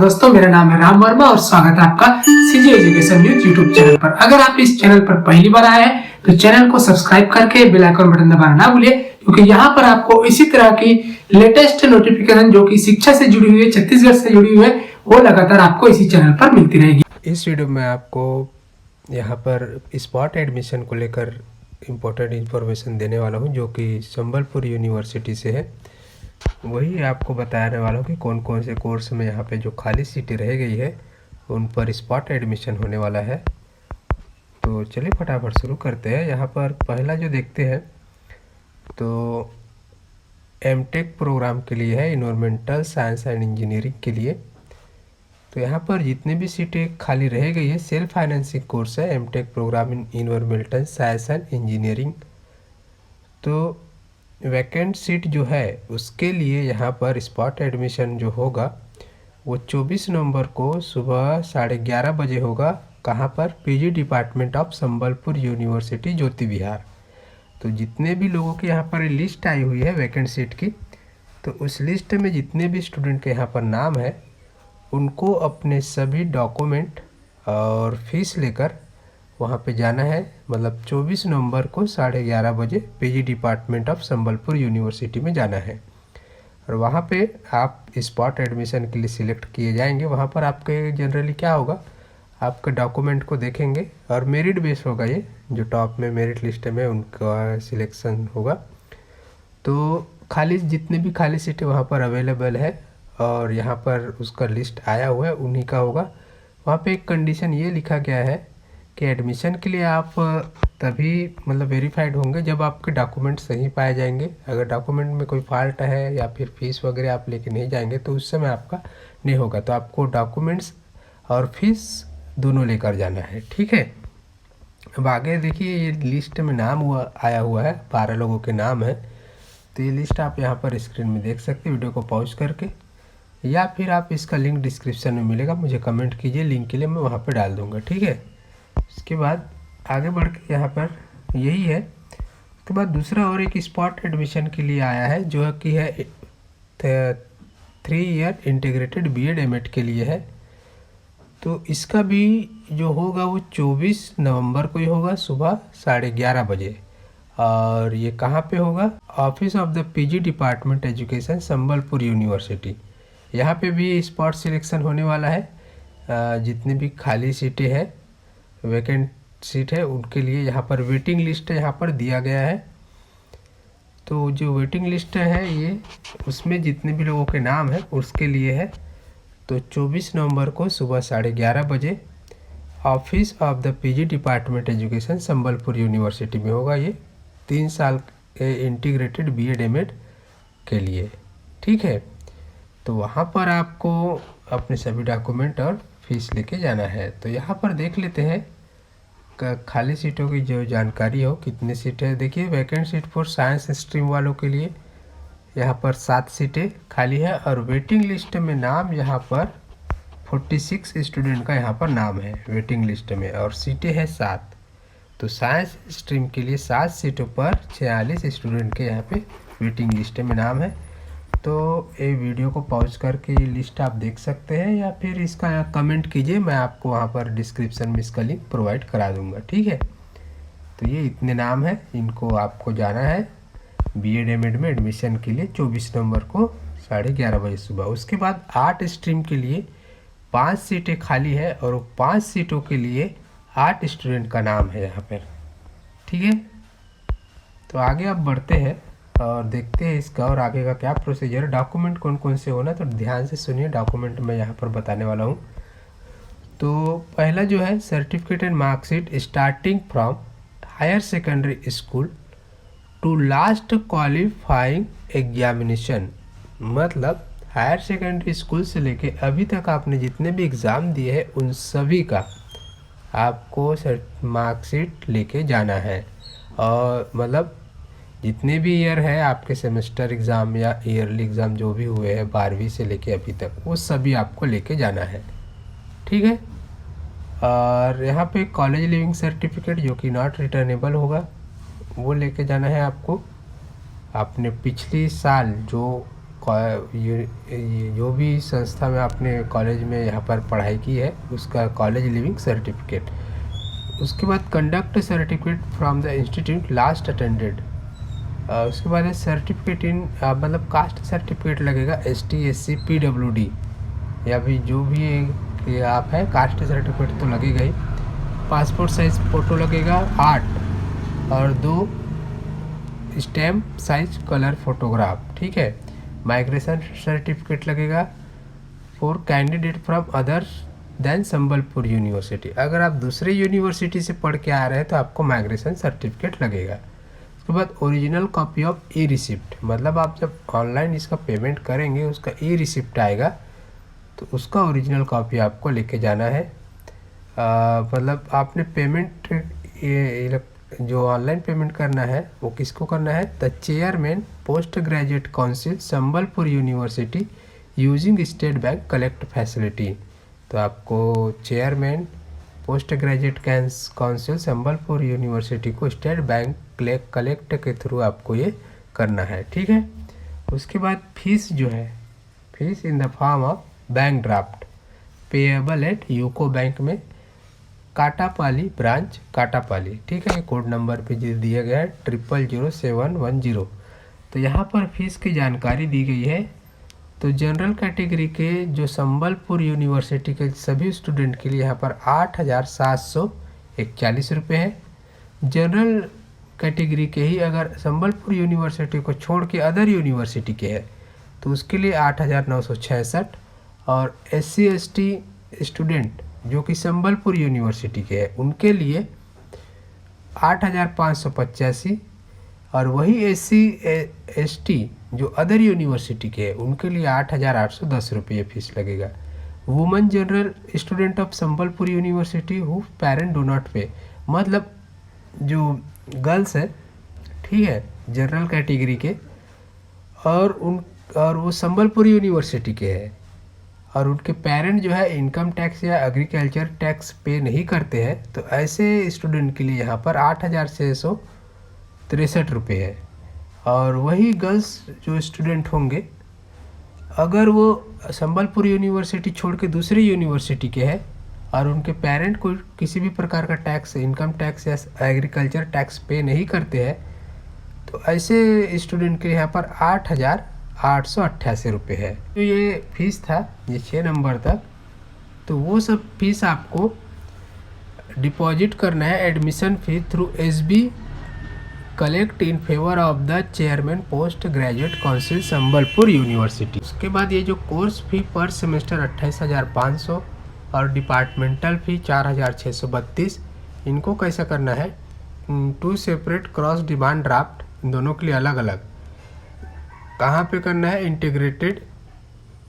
दोस्तों, मेरा नाम है राम वर्मा और स्वागत है आपका CG education news YouTube channel पर। अगर आप इस चैनल पर पहली बार आए हैं तो चैनल को सब्सक्राइब करके बेल आइकन बटन दबाना ना भूलिए, क्योंकि यहाँ पर आपको इसी तरह की लेटेस्ट नोटिफिकेशन जो कि शिक्षा से जुड़ी हुई है, छत्तीसगढ़ से जुड़ी हुई है, वो लगातार आपको इसी चैनल पर मिलती रहेगी। इस वीडियो में आपको यहाँ पर स्पॉट एडमिशन को लेकर इम्पोर्टेंट इन्फॉर्मेशन देने वाला हूँ, जो कि संबलपुर यूनिवर्सिटी से है। वही आपको बताने वाला हूँ कि कौन कौन से कोर्स में यहाँ पे जो खाली सीटें रह गई है उन पर स्पॉट एडमिशन होने वाला है। तो चलिए फटाफट शुरू करते हैं। यहाँ पर पहला जो देखते हैं तो एमटेक प्रोग्राम के लिए है, इन्वायरमेंटल साइंस एंड इंजीनियरिंग के लिए। तो यहाँ पर जितने भी सीटें खाली रह गई है, सेल्फ फाइनेंसिंग कोर्स है MTech program in environmental science and engineering. तो वैकेंट सीट जो है उसके लिए यहाँ पर स्पॉट एडमिशन जो होगा वो 24 नवंबर को सुबह 11:30 बजे होगा। कहाँ पर? PG department of Sambalpur university Jyoti Vihar. तो जितने भी लोगों की यहाँ पर लिस्ट आई हुई है वैकेंट सीट की, तो उस लिस्ट में जितने भी स्टूडेंट के यहाँ पर नाम है उनको अपने सभी डॉक्यूमेंट और फीस लेकर वहाँ पे जाना है। मतलब 24 नवंबर को 11:30 बजे PG department of Sambalpur university में जाना है और वहाँ पे आप स्पॉट एडमिशन के लिए सिलेक्ट किए जाएंगे। वहाँ पर आपके जनरली क्या होगा, आपके डॉक्यूमेंट को देखेंगे और मेरिट बेस होगा, ये जो टॉप में मेरिट लिस्ट में उनका सिलेक्शन होगा। तो खाली जितने भी खाली सीटें वहाँ पर अवेलेबल है और यहाँ पर उसका लिस्ट आया हुआ है उन्हीं का होगा। वहाँ पे एक कंडीशन ये लिखा गया है कि एडमिशन के लिए आप तभी मतलब वेरीफाइड होंगे जब आपके डॉक्यूमेंट सही पाए जाएंगे। अगर डॉक्यूमेंट में कोई फॉल्ट है या फिर फीस वगैरह आप लेके नहीं जाएंगे तो उस समय आपका नहीं होगा। तो आपको डॉक्यूमेंट्स और फीस दोनों लेकर जाना है, ठीक है। अब आगे देखिए, ये लिस्ट में नाम आया हुआ है, 12 लोगों के नाम है। तो ये लिस्ट आप यहाँ पर स्क्रीन में देख सकते हैं वीडियो को पॉज करके, या फिर आप इसका लिंक डिस्क्रिप्शन में मिलेगा, मुझे कमेंट कीजिए, लिंक के लिए मैं वहाँ पर डाल दूँगा, ठीक है। उसके बाद आगे बढ़ के यहाँ पर यही है। उसके बाद दूसरा और एक स्पॉट एडमिशन के लिए आया है जो कि है 3 ईयर इंटीग्रेटेड बीएड एमएड के लिए है। तो इसका भी जो होगा वो 24 नवंबर को ही होगा सुबह 11:30 बजे। और ये कहाँ पे होगा? Office of the PG department education Sambalpur university. यहाँ पे भी स्पॉट सिलेक्शन होने वाला है। जितनी भी खाली सीटें हैं, वैकेंट सीट है, उनके लिए यहाँ पर वेटिंग लिस्ट यहाँ पर दिया गया है। तो जो वेटिंग लिस्ट है ये, उसमें जितने भी लोगों के नाम है उसके लिए है। तो 24 नवंबर को सुबह 11:30 बजे office of the PG department education Sambalpur university में होगा। ये 3 साल के इंटीग्रेटेड बीएड एमएड के लिए, ठीक है। तो वहाँ पर आपको अपने सभी डॉक्यूमेंट और फीस लेके जाना है। तो यहाँ पर देख लेते हैं खाली सीटों की जो जानकारी हो, कितनी सीटें। देखिए, vacant seat for science stream वालों के लिए यहाँ पर 7 सीटें खाली है और वेटिंग लिस्ट में नाम यहाँ पर 46 स्टूडेंट का यहाँ पर नाम है वेटिंग लिस्ट में, और सीटें हैं 7। तो साइंस स्ट्रीम के लिए 7 सीटों पर 46 स्टूडेंट के यहाँ पे वेटिंग लिस्ट में नाम है। तो ये वीडियो को पॉज करके ये लिस्ट आप देख सकते हैं या फिर इसका कमेंट कीजिए, मैं आपको वहाँ पर डिस्क्रिप्शन में इसका लिंक प्रोवाइड करा दूँगा, ठीक है। तो ये इतने नाम हैं, इनको आपको जाना है बीएड एमएड में एडमिशन के लिए 24 नवंबर को 11:30 बजे सुबह। उसके बाद 8 स्ट्रीम के लिए 5 सीटें खाली है और 5 सीटों के लिए 8 स्टूडेंट का नाम है यहाँ पर, ठीक है। तो आगे अब बढ़ते हैं और देखते हैं इसका और आगे का क्या प्रोसीजर। डॉक्यूमेंट कौन कौन से होना, तो ध्यान से सुनिए, डॉक्यूमेंट मैं यहाँ पर बताने वाला हूँ। तो पहला जो है certificate and marksheet starting from higher secondary school to last qualifying examination. मतलब हायर सेकेंडरी स्कूल से लेके अभी तक आपने जितने भी एग्ज़ाम दिए हैं उन सभी का आपको मार्कशीट लेके जाना है। और मतलब जितने भी ईयर है आपके सेमेस्टर एग्ज़ाम या ईयरली एग्ज़ाम जो भी हुए हैं 12वीं से लेके अभी तक, वो सभी आपको लेके जाना है, ठीक है। और यहाँ पे कॉलेज लिविंग सर्टिफिकेट जो कि नॉट रिटर्नेबल होगा वो लेके जाना है आपको। आपने पिछली साल जो जो भी संस्था में आपने कॉलेज में यहाँ पर पढ़ाई की है उसका कॉलेज लिविंग सर्टिफिकेट। उसके बाद conduct certificate from the institute last attended. उसके बाद है सर्टिफिकेट इन मतलब कास्ट सर्टिफिकेट लगेगा ST SC PWD या भी जो भी आप है कास्ट सर्टिफिकेट तो लगेगा ही। पासपोर्ट साइज फ़ोटो लगेगा 8 और 2 स्टैम्प साइज कलर फोटोग्राफ, ठीक है। माइग्रेशन सर्टिफिकेट लगेगा for candidate from others than Sambalpur university. अगर आप दूसरे यूनिवर्सिटी से पढ़ के आ रहे हैं तो आपको माइग्रेशन सर्टिफिकेट लगेगा। उसके बाद original copy of E receipt, मतलब आप जब ऑनलाइन इसका पेमेंट करेंगे उसका ई रिसिप्ट आएगा तो उसका ओरिजिनल कॉपी आपको लेके जाना है। मतलब आपने पेमेंट जो ऑनलाइन पेमेंट करना है वो किसको करना है? The chairman post graduate council Sambalpur university using state bank collect facility. तो आपको chairman post graduate council Sambalpur university को स्टेट बैंक कलेक्ट के थ्रू आपको ये करना है, ठीक है। उसके बाद फीस जो है, fees in the form of bank draft payable eight UCO bank में काटापाली ब्रांच काटापाली, ठीक है। कोड नंबर पे जो दिया गया है 000710। तो यहाँ पर फीस की जानकारी दी गई है। तो जनरल कैटेगरी के जो संबलपुर यूनिवर्सिटी के सभी स्टूडेंट के लिए यहाँ पर 8,741 रुपये है। जनरल कैटेगरी के ही अगर संबलपुर यूनिवर्सिटी को छोड़ के अदर यूनिवर्सिटी के है तो उसके लिए 8,966 और SC ST स्टूडेंट जो कि संबलपुर यूनिवर्सिटी के हैं उनके लिए 8,585 और वही SC ST जो अदर यूनिवर्सिटी के हैं उनके लिए 8,810 रुपये फीस लगेगा। Women general student of Sambalpur university who parent do not पे, मतलब जो गर्ल्स है, ठीक है, जनरल कैटेगरी के और वो संबलपुर यूनिवर्सिटी के हैं और उनके पेरेंट जो है इनकम टैक्स या एग्रीकल्चर टैक्स पे नहीं करते हैं तो ऐसे स्टूडेंट के लिए यहाँ पर 8,663 रुपये है। और वही गर्ल्स जो स्टूडेंट होंगे अगर वो संबलपुर यूनिवर्सिटी छोड़ के दूसरी यूनिवर्सिटी के हैं और उनके पेरेंट को किसी भी प्रकार का टैक्स, इनकम टैक्स या एग्रीकल्चर टैक्स पे नहीं करते हैं तो ऐसे स्टूडेंट के लिए यहाँ पर 8,888 रुपये है। तो ये फीस था ये 6 नंबर तक। तो वो सब फीस आपको डिपॉजिट करना है admission fee through SB collect in favour of the chairman post graduate council Sambalpur university. उसके बाद ये जो कोर्स फी पर सेमेस्टर 28,500 और डिपार्टमेंटल फी 4,632, इनको कैसा करना है? 2 सेपरेट क्रॉस डिमांड ड्राफ्ट, दोनों के लिए अलग अलग। कहाँ पे करना है? Integrated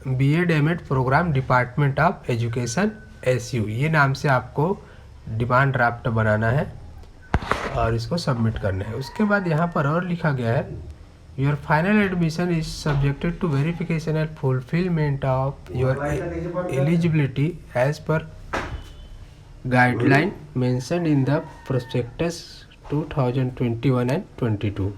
B.Ed M.Ed program department of education SU, ये नाम से आपको डिमांड ड्राफ्ट बनाना है और इसको सबमिट करना है। उसके बाद यहाँ पर और लिखा गया है your final admission is subjected to verification and fulfilment of your eligibility as per guideline mentioned in the prospectus 2021 and 22।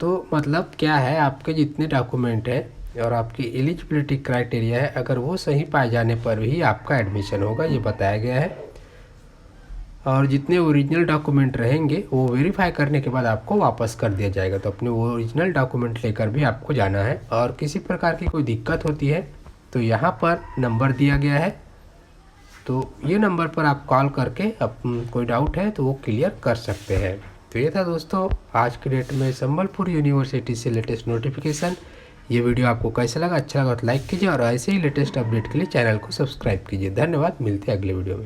तो मतलब क्या है, आपके जितने डॉक्यूमेंट है और आपकी एलिजिबिलिटी क्राइटेरिया है अगर वो सही पाए जाने पर ही आपका एडमिशन होगा, ये बताया गया है। और जितने ओरिजिनल डॉक्यूमेंट रहेंगे वो वेरीफाई करने के बाद आपको वापस कर दिया जाएगा। तो अपने ओरिजिनल डॉक्यूमेंट लेकर भी आपको जाना है। और किसी प्रकार की कोई दिक्कत होती है तो यहाँ पर नंबर दिया गया है, तो ये नंबर पर आप कॉल करके कोई डाउट है तो वो क्लियर कर सकते हैं। तो ये था दोस्तों आज की डेट में संबलपुर यूनिवर्सिटी से लेटेस्ट नोटिफिकेशन। ये वीडियो आपको कैसा लगा? अच्छा लगा तो लाइक कीजिए और ऐसे ही लेटेस्ट अपडेट के लिए चैनल को सब्सक्राइब कीजिए। धन्यवाद, मिलते हैं अगले वीडियो में।